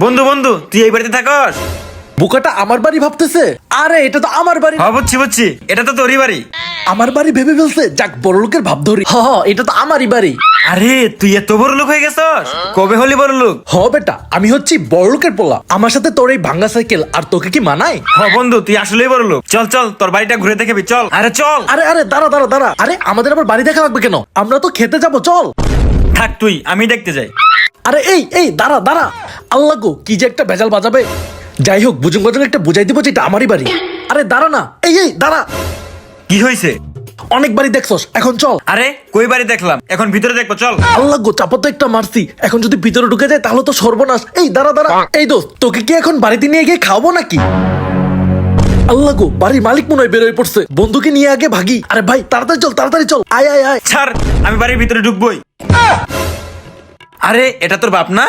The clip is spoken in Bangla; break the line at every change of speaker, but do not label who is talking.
বন্ধু বন্ধু তুই এই বাড়িতে থাকস?
বোকাটা আমার বাড়ি ভাবতেছে। আরে এটা তো আমার বাড়ি।
হ্যাঁ বুঝছি বুঝছি, এটা তো তোরই বাড়ি।
আমার বাড়ি ভেবে ফেলছে, যাক বড় লোকের ভাব ধরি। এটা তো আমারই বাড়ি।
আরে তুই এত বড় লোক হয়ে গেছস, কবে হলি বড় লোক?
বেটা, আমি হচ্ছি বড় লোকের পোলা। আমার সাথে তোর এই ভাঙ্গা সাইকেল আর তোকে কি মানায়?
বন্ধু তুই আসলেই বড় লোক। চল চল তোর বাড়িটা ঘুরে দেখবি, চল। আরে চল।
আরে আরে দাঁড়া দাঁড়া দাঁড়া, আরে আমাদের আবার বাড়ি দেখা লাগবে কেন? আমরা তো খেতে যাবো, চল।
থাক তুই, আমি দেখতে যাই।
আরে এই দাঁড়া দাঁড়া, আল্লাহ গো কি যে একটা ভেজাল বাজাবে। যাই হোক, বুঝুন বুঝুন একটা বুঝাই দিব যে এটা আমারই বাড়ি। আরে দাঁড়া না, এই দাঁড়া।
কি হয়েছে?
অনেক বাড়ি দেখছস, এখন চল।
আরে কই বাড়ি দেখলাম, এখন ভিতরে দেখবো, চল।
আল্লাহ গো, চাপা তো একটা মারছি, এখন যদি ভিতরে ঢুকে যায় তাহলে তো সর্বনাশ। এই দাঁড়া দাঁড়া, এই দোস্ত তোকে কি এখন বাড়িতে নিয়ে গিয়ে খাওয়াবো নাকি? আল্লাহ গো, বাড়ির মালিক মনে হয় বেরোয় পড়ছে, বন্ধুকে নিয়ে আগে ভাগি। আরে ভাই তাড়াতাড়ি চল, তাড়াতাড়ি চল, আয় আয় আয়।
ছাড়, আমি বাড়ির ভিতরে ঢুকবোই। আরে এটা তোর বাপ না?